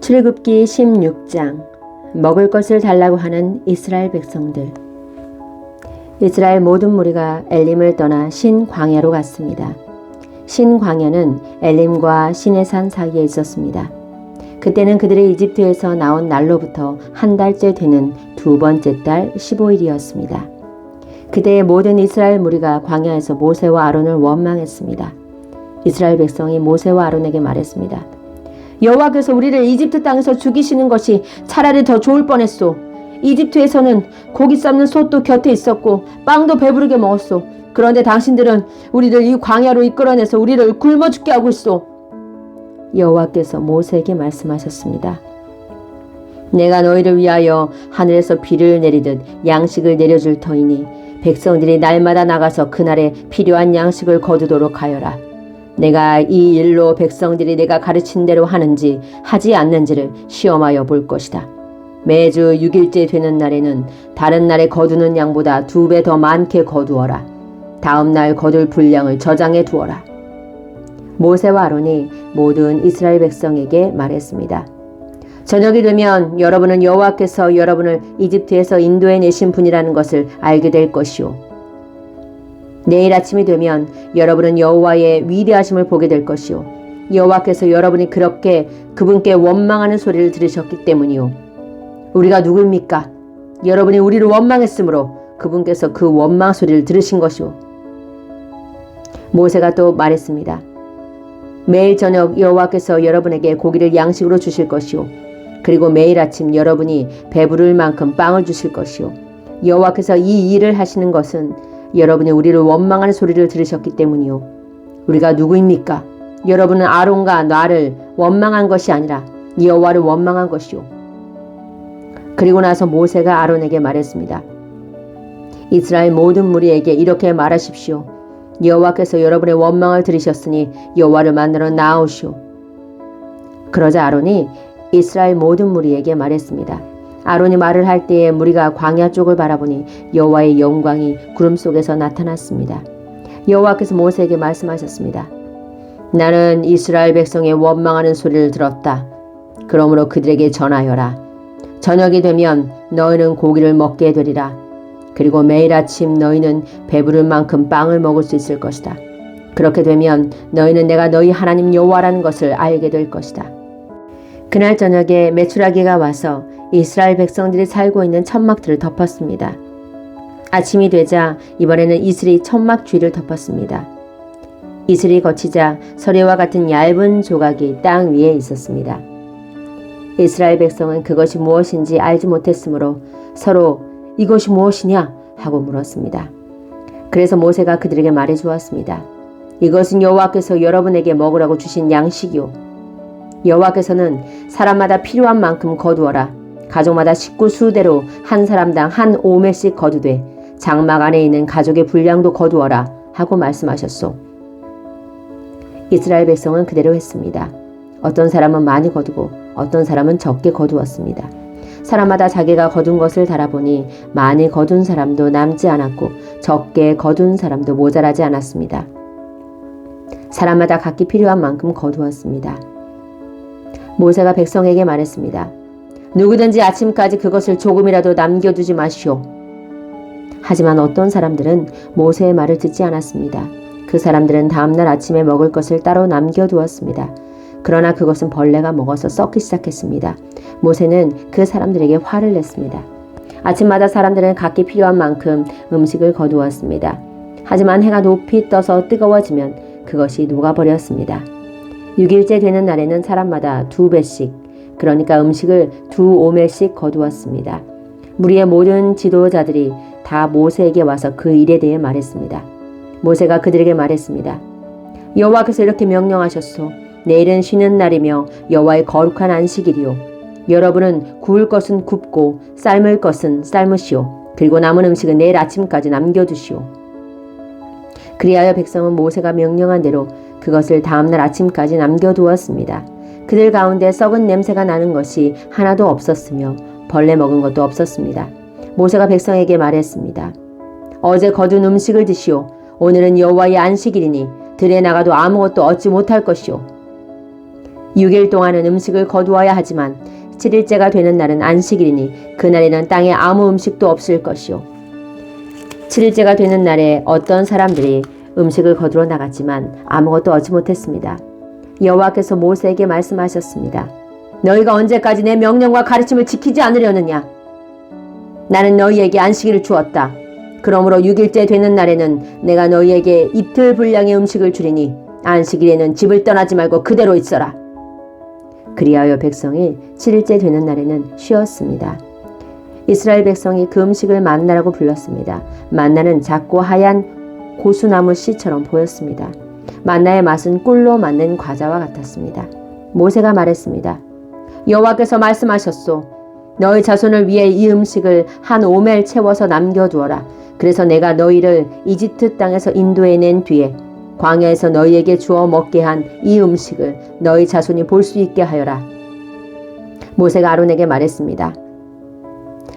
출애굽기 16장. 먹을 것을 달라고 하는 이스라엘 백성들. 이스라엘 모든 무리가 엘림을 떠나 신 광야로 갔습니다. 신 광야는 엘림과 시내산 사이에 있었습니다. 그때는 그들의 이집트에서 나온 날로부터 한 달째 되는 두 번째 달 15일이었습니다. 그때의 모든 이스라엘 무리가 광야에서 모세와 아론을 원망했습니다. 이스라엘 백성이 모세와 아론에게 말했습니다. 여호와께서 우리를 이집트 땅에서 죽이시는 것이 차라리 더 좋을 뻔했소. 이집트에서는 고기 삶는 솥도 곁에 있었고 빵도 배부르게 먹었소. 그런데 당신들은 우리를 이 광야로 이끌어내서 우리를 굶어 죽게 하고 있소. 여호와께서 모세에게 말씀하셨습니다. 내가 너희를 위하여 하늘에서 비를 내리듯 양식을 내려줄 터이니 백성들이 날마다 나가서 그날에 필요한 양식을 거두도록 하여라. 내가 이 일로 백성들이 내가 가르친 대로 하는지 하지 않는지를 시험하여 볼 것이다. 매주 6일째 되는 날에는 다른 날에 거두는 양보다 2배 더 많게 거두어라. 다음 날 거둘 분량을 저장해 두어라. 모세와 아론이 모든 이스라엘 백성에게 말했습니다. 저녁이 되면 여러분은 여호와께서 여러분을 이집트에서 인도해 내신 분이라는 것을 알게 될 것이요. 내일 아침이 되면 여러분은 여호와의 위대하심을 보게 될 것이요. 여호와께서 여러분이 그렇게 그분께 원망하는 소리를 들으셨기 때문이요. 우리가 누구입니까? 여러분이 우리를 원망했으므로 그분께서 그 원망 소리를 들으신 것이요. 모세가 또 말했습니다. 매일 저녁 여호와께서 여러분에게 고기를 양식으로 주실 것이요. 그리고 매일 아침 여러분이 배부를 만큼 빵을 주실 것이요. 여호와께서 이 일을 하시는 것은 여러분이 우리를 원망하는 소리를 들으셨기 때문이요. 우리가 누구입니까? 여러분은 아론과 나를 원망한 것이 아니라 여호와를 원망한 것이요. 그리고 나서 모세가 아론에게 말했습니다. 이스라엘 모든 무리에게 이렇게 말하십시오. 여호와께서 여러분의 원망을 들으셨으니 여호와를 만나러 나아오시오. 그러자 아론이 이스라엘 모든 무리에게 말했습니다. 아론이 말을 할 때에 무리가 광야 쪽을 바라보니 여호와의 영광이 구름 속에서 나타났습니다. 여호와께서 모세에게 말씀하셨습니다. 나는 이스라엘 백성의 원망하는 소리를 들었다. 그러므로 그들에게 전하여라. 저녁이 되면 너희는 고기를 먹게 되리라. 그리고 매일 아침 너희는 배부를 만큼 빵을 먹을 수 있을 것이다. 그렇게 되면 너희는 내가 너희 하나님 여호와라는 것을 알게 될 것이다. 그날 저녁에 메추라기가 와서 이스라엘 백성들이 살고 있는 천막들을 덮었습니다. 아침이 되자 이번에는 이슬이 천막 주위를 덮었습니다. 이슬이 거치자 서리와 같은 얇은 조각이 땅 위에 있었습니다. 이스라엘 백성은 그것이 무엇인지 알지 못했으므로 서로 이것이 무엇이냐 하고 물었습니다. 그래서 모세가 그들에게 말해 주었습니다. 이것은 여호와께서 여러분에게 먹으라고 주신 양식이요. 여호와께서는 사람마다 필요한 만큼 거두어라. 가족마다 식구 수대로 한 사람당 한 오멜씩 거두되 장막 안에 있는 가족의 분량도 거두어라 하고 말씀하셨소. 이스라엘 백성은 그대로 했습니다. 어떤 사람은 많이 거두고 어떤 사람은 적게 거두었습니다. 사람마다 자기가 거둔 것을 달아보니 많이 거둔 사람도 남지 않았고 적게 거둔 사람도 모자라지 않았습니다. 사람마다 각기 필요한 만큼 거두었습니다. 모세가 백성에게 말했습니다. 누구든지 아침까지 그것을 조금이라도 남겨두지 마시오. 하지만 어떤 사람들은 모세의 말을 듣지 않았습니다. 그 사람들은 다음날 아침에 먹을 것을 따로 남겨두었습니다. 그러나 그것은 벌레가 먹어서 썩기 시작했습니다. 모세는 그 사람들에게 화를 냈습니다. 아침마다 사람들은 각기 필요한 만큼 음식을 거두었습니다. 하지만 해가 높이 떠서 뜨거워지면 그것이 녹아버렸습니다. 6일째 되는 날에는 사람마다 2배씩, 그러니까 음식을 2오멜씩 거두었습니다. 무리의 모든 지도자들이 다 모세에게 와서 그 일에 대해 말했습니다. 모세가 그들에게 말했습니다. 여호와께서 이렇게 명령하셨소. 내일은 쉬는 날이며 여호와의 거룩한 안식일이요. 여러분은 구울 것은 굽고 삶을 것은 삶으시오. 그리고 남은 음식은 내일 아침까지 남겨두시오. 그리하여 백성은 모세가 명령한 대로 그것을 다음날 아침까지 남겨두었습니다. 그들 가운데 썩은 냄새가 나는 것이 하나도 없었으며 벌레 먹은 것도 없었습니다. 모세가 백성에게 말했습니다. 어제 거둔 음식을 드시오. 오늘은 여호와의 안식일이니 들에 나가도 아무것도 얻지 못할 것이오. 6일 동안은 음식을 거두어야 하지만 7일째가 되는 날은 안식일이니 그날에는 땅에 아무 음식도 없을 것이요. 7일째가 되는 날에 어떤 사람들이 음식을 거두러 나갔지만 아무것도 얻지 못했습니다. 여호와께서 모세에게 말씀하셨습니다. 너희가 언제까지 내 명령과 가르침을 지키지 않으려느냐? 나는 너희에게 안식일을 주었다. 그러므로 6일째 되는 날에는 내가 너희에게 이틀 분량의 음식을 주리니 안식일에는 집을 떠나지 말고 그대로 있어라. 그리하여 백성이 7일째 되는 날에는 쉬었습니다. 이스라엘 백성이 그 음식을 만나라고 불렀습니다. 만나는 작고 하얀 고수나무 씨처럼 보였습니다. 만나의 맛은 꿀로 만든 과자와 같았습니다. 모세가 말했습니다. 여호와께서 말씀하셨소. 너희 자손을 위해 이 음식을 한 오멜 채워서 남겨두어라. 그래서 내가 너희를 이집트 땅에서 인도해낸 뒤에 광야에서 너희에게 주어 먹게 한 이 음식을 너희 자손이 볼 수 있게 하여라. 모세가 아론에게 말했습니다.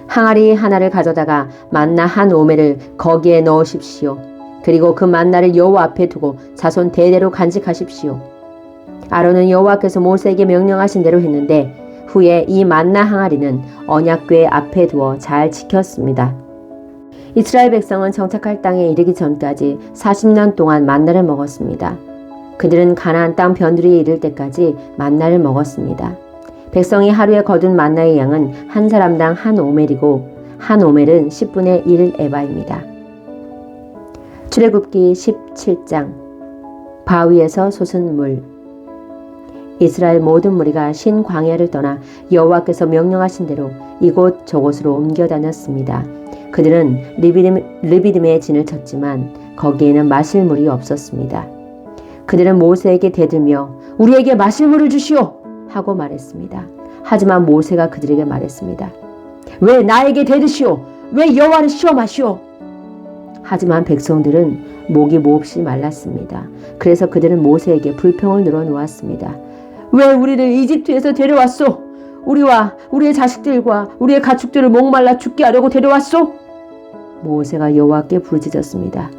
항아리 하나를 가져다가 만나 한 오멜을 거기에 넣으십시오. 그리고 그 만나를 여호와 앞에 두고 자손 대대로 간직하십시오. 아론은 여호와께서 모세에게 명령하신 대로 했는데 후에 이 만나 항아리는 언약궤 앞에 두어 잘 지켰습니다. 이스라엘 백성은 정착할 땅에 이르기 전까지 40년 동안 만나를 먹었습니다. 그들은 가나안 땅 변두리에 이를 때까지 만나를 먹었습니다. 백성이 하루에 거둔 만나의 양은 한 사람당 한 오멜이고 한 오멜은 10분의 1 에바입니다. 출애굽기 17장 바위에서 솟은 물. 이스라엘 모든 무리가 신 광야를 떠나 여호와께서 명령하신 대로 이곳 저곳으로 옮겨 다녔습니다. 그들은 르비딤에 진을 쳤지만 거기에는 마실 물이 없었습니다. 그들은 모세에게 대들며 우리에게 마실 물을 주시오 하고 말했습니다. 하지만 모세가 그들에게 말했습니다. 왜 나에게 대드시오? 왜 여호와를 시험하시오? 하지만 백성들은 목이 몹시 말랐습니다. 그래서 그들은 모세에게 불평을 늘어놓았습니다. 왜 우리를 이집트에서 데려왔소? 우리와 우리의 자식들과 우리의 가축들을 목말라 죽게 하려고 데려왔소? 모세가 여호와께 부르짖었습니다.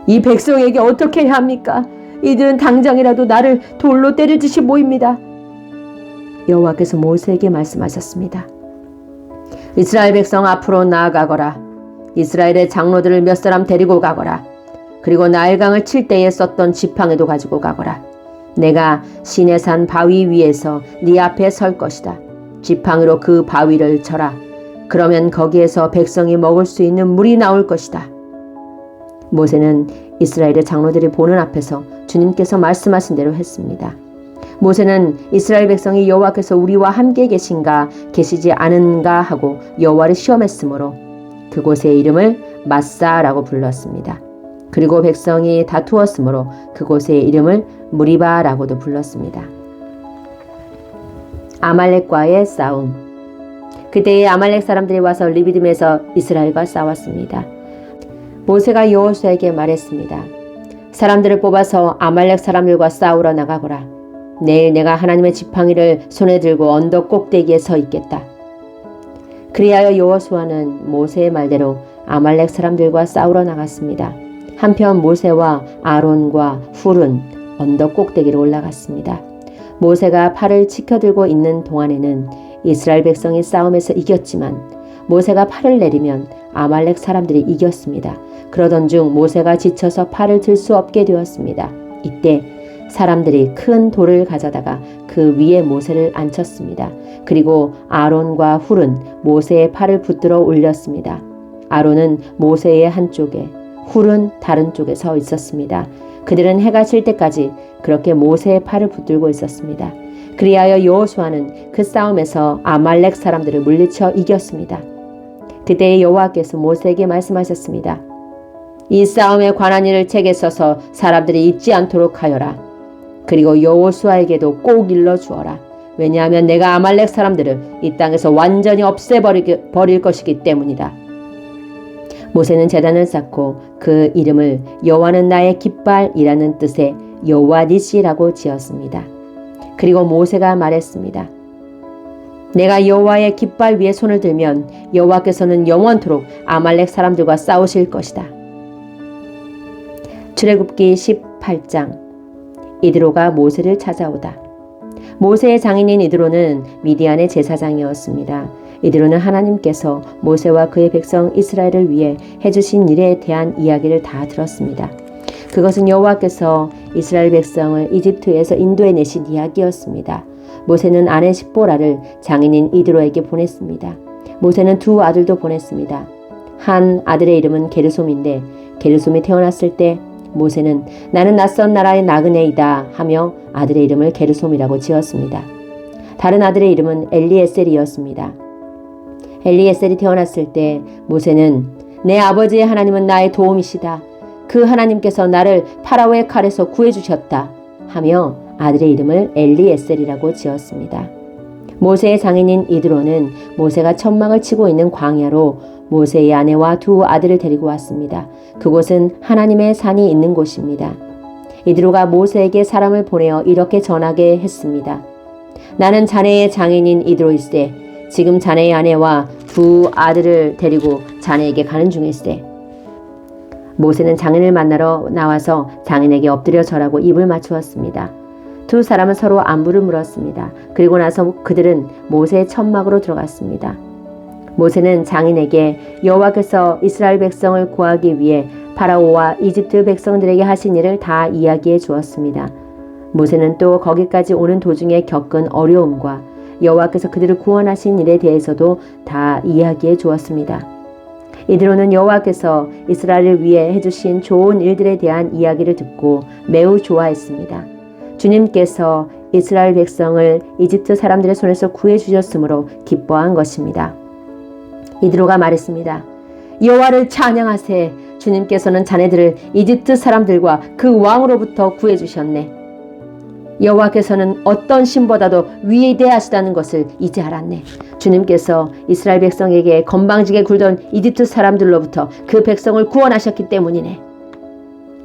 이 백성에게 어떻게 해야 합니까? 이들은 당장이라도 나를 돌로 때릴 듯이 모입니다. 여호와께서 모세에게 말씀하셨습니다. 이스라엘 백성 앞으로 나아가거라. 이스라엘의 장로들을 몇 사람 데리고 가거라. 그리고 나일강을 칠 때에 썼던 지팡이도 가지고 가거라. 내가 시내산 바위 위에서 네 앞에 설 것이다. 지팡이로 그 바위를 쳐라. 그러면 거기에서 백성이 먹을 수 있는 물이 나올 것이다. 모세는 이스라엘의 장로들이 보는 앞에서 주님께서 말씀하신 대로 했습니다. 모세는 이스라엘 백성이 여호와께서 우리와 함께 계신가 계시지 않은가 하고 여호와를 시험했으므로 그곳의 이름을 마사라고 불렀습니다. 그리고 백성이 다투었으므로 그곳의 이름을 무리바라고도 불렀습니다. 아말렉과의 싸움. 그때의 아말렉 사람들이 와서 르비딤에서 이스라엘과 싸웠습니다. 모세가 여호수아에게 말했습니다. 사람들을 뽑아서 아말렉 사람들과 싸우러 나가거라. 내일 내가 하나님의 지팡이를 손에 들고 언덕 꼭대기에 서 있겠다. 그리하여 여호수아는 모세의 말대로 아말렉 사람들과 싸우러 나갔습니다. 한편 모세와 아론과 훌은 언덕 꼭대기로 올라갔습니다. 모세가 팔을 치켜들고 있는 동안에는 이스라엘 백성이 싸움에서 이겼지만 모세가 팔을 내리면 아말렉 사람들이 이겼습니다. 그러던 중 모세가 지쳐서 팔을 들 수 없게 되었습니다. 이때 사람들이 큰 돌을 가져다가 그 위에 모세를 앉혔습니다. 그리고 아론과 훌은 모세의 팔을 붙들어 올렸습니다. 아론은 모세의 한쪽에, 훌은 다른 쪽에 서 있었습니다. 그들은 해가 질 때까지 그렇게 모세의 팔을 붙들고 있었습니다. 그리하여 여호수아는 그 싸움에서 아말렉 사람들을 물리쳐 이겼습니다. 그때 여호와께서 모세에게 말씀하셨습니다. 이 싸움에 관한 일을 책에 써서 사람들이 잊지 않도록 하여라. 그리고 여호수아에게도 꼭 일러주어라. 왜냐하면 내가 아말렉 사람들을 이 땅에서 완전히 없애버릴 것이기 때문이다. 모세는 제단을 쌓고 그 이름을 여호와는 나의 깃발이라는 뜻의 여호와 니시라고 지었습니다. 그리고 모세가 말했습니다. 내가 여호와의 깃발 위에 손을 들면 여호와께서는 영원토록 아말렉 사람들과 싸우실 것이다. 출애굽기 18장. 이드로가 모세를 찾아오다. 모세의 장인인 이드로는 미디안의 제사장이었습니다. 이드로는 하나님께서 모세와 그의 백성 이스라엘을 위해 해주신 일에 대한 이야기를 다 들었습니다. 그것은 여호와께서 이스라엘 백성을 이집트에서 인도해내신 이야기였습니다. 모세는 아내 십보라를 장인인 이드로에게 보냈습니다. 모세는 두 아들도 보냈습니다. 한 아들의 이름은 게르솜인데 게르솜이 태어났을 때 모세는 나는 낯선 나라의 나그네이다 하며 아들의 이름을 게르솜이라고 지었습니다. 다른 아들의 이름은 엘리에셀이었습니다. 엘리에셀이 태어났을 때 모세는 내 아버지의 하나님은 나의 도움이시다. 그 하나님께서 나를 파라오의 칼에서 구해주셨다 하며 아들의 이름을 엘리에셀이라고 지었습니다. 모세의 장인인 이드로는 모세가 천막을 치고 있는 광야로 모세의 아내와 두 아들을 데리고 왔습니다. 그곳은 하나님의 산이 있는 곳입니다. 이드로가 모세에게 사람을 보내어 이렇게 전하게 했습니다. 나는 자네의 장인인 이드로일세. 지금 자네의 아내와 두 아들을 데리고 자네에게 가는 중일세. 모세는 장인을 만나러 나와서 장인에게 엎드려 절하고 입을 맞추었습니다. 두 사람은 서로 안부를 물었습니다. 그리고 나서 그들은 모세의 천막으로 들어갔습니다. 모세는 장인에게 여호와께서 이스라엘 백성을 구하기 위해 파라오와 이집트 백성들에게 하신 일을 다 이야기해 주었습니다. 모세는 또 거기까지 오는 도중에 겪은 어려움과 여호와께서 그들을 구원하신 일에 대해서도 다 이야기해 주었습니다. 이드로는 여호와께서 이스라엘을 위해 해주신 좋은 일들에 대한 이야기를 듣고 매우 좋아했습니다. 주님께서 이스라엘 백성을 이집트 사람들의 손에서 구해주셨으므로 기뻐한 것입니다. 이드로가 말했습니다. 여호와를 찬양하세. 주님께서는 자네들을 이집트 사람들과 그 왕으로부터 구해주셨네. 여호와께서는 어떤 신보다도 위대하시다는 것을 이제 알았네. 주님께서 이스라엘 백성에게 건방지게 굴던 이집트 사람들로부터 그 백성을 구원하셨기 때문이네.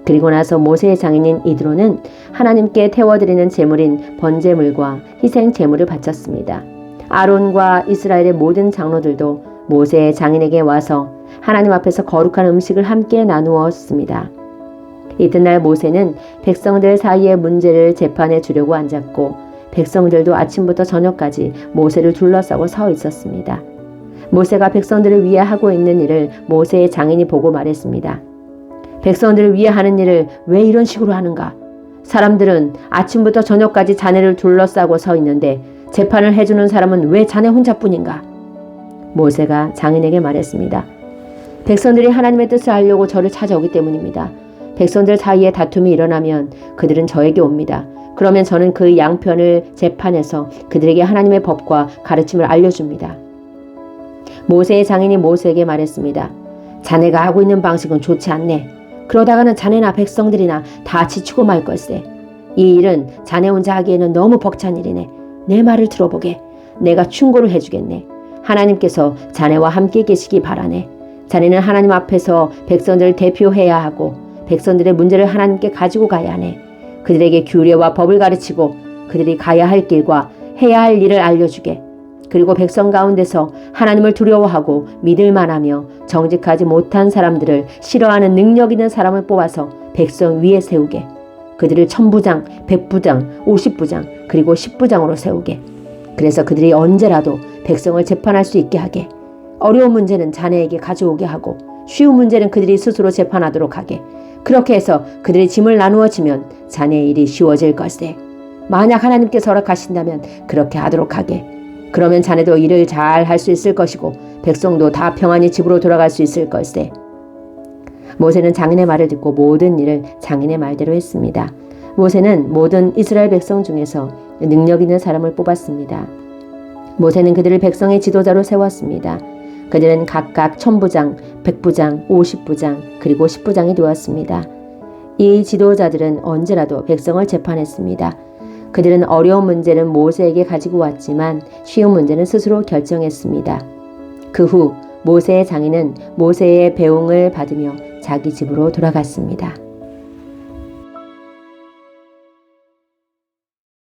그리고 나서 모세의 장인인 이드로는 하나님께 태워드리는 제물인 번제물과 희생 제물을 바쳤습니다. 아론과 이스라엘의 모든 장로들도 모세의 장인에게 와서 하나님 앞에서 거룩한 음식을 함께 나누었습니다. 이튿날 모세는 백성들 사이의 문제를 재판해 주려고 앉았고 백성들도 아침부터 저녁까지 모세를 둘러싸고 서 있었습니다. 모세가 백성들을 위해 하고 있는 일을 모세의 장인이 보고 말했습니다. 백성들을 위해 하는 일을 왜 이런 식으로 하는가? 사람들은 아침부터 저녁까지 자네를 둘러싸고 서 있는데 재판을 해주는 사람은 왜 자네 혼자뿐인가? 모세가 장인에게 말했습니다. 백성들이 하나님의 뜻을 알려고 저를 찾아오기 때문입니다. 백성들 사이에 다툼이 일어나면 그들은 저에게 옵니다. 그러면 저는 그 양편을 재판해서 그들에게 하나님의 법과 가르침을 알려줍니다. 모세의 장인이 모세에게 말했습니다. 자네가 하고 있는 방식은 좋지 않네. 그러다가는 자네나 백성들이나 다 지치고 말 걸세. 이 일은 자네 혼자 하기에는 너무 벅찬 일이네. 내 말을 들어보게. 내가 충고를 해주겠네. 하나님께서 자네와 함께 계시기 바라네. 자네는 하나님 앞에서 백성들을 대표해야 하고 백성들의 문제를 하나님께 가지고 가야 하네. 그들에게 규례와 법을 가르치고 그들이 가야 할 길과 해야 할 일을 알려주게. 그리고 백성 가운데서 하나님을 두려워하고 믿을 만하며 정직하지 못한 사람들을 싫어하는 능력 있는 사람을 뽑아서 백성 위에 세우게. 그들을 1000부장, 100부장, 50부장 그리고 10부장으로 세우게. 그래서 그들이 언제라도 백성을 재판할 수 있게 하게. 어려운 문제는 자네에게 가져오게 하고 쉬운 문제는 그들이 스스로 재판하도록 하게. 그렇게 해서 그들의 짐을 나누어지면 자네의 일이 쉬워질 걸세. 만약 하나님께서 허락하신다면 그렇게 하도록 하게. 그러면 자네도 일을 잘 할 수 있을 것이고 백성도 다 평안히 집으로 돌아갈 수 있을 걸세. 모세는 장인의 말을 듣고 모든 일을 장인의 말대로 했습니다. 모세는 모든 이스라엘 백성 중에서 능력 있는 사람을 뽑았습니다. 모세는 그들을 백성의 지도자로 세웠습니다. 그들은 각각 1000부장, 100부장, 50부장, 그리고 10부장이 되었습니다. 이 지도자들은 언제라도 백성을 재판했습니다. 그들은 어려운 문제는 모세에게 가지고 왔지만 쉬운 문제는 스스로 결정했습니다. 그 후 모세의 장인은 모세의 배웅을 받으며 자기 집으로 돌아갔습니다.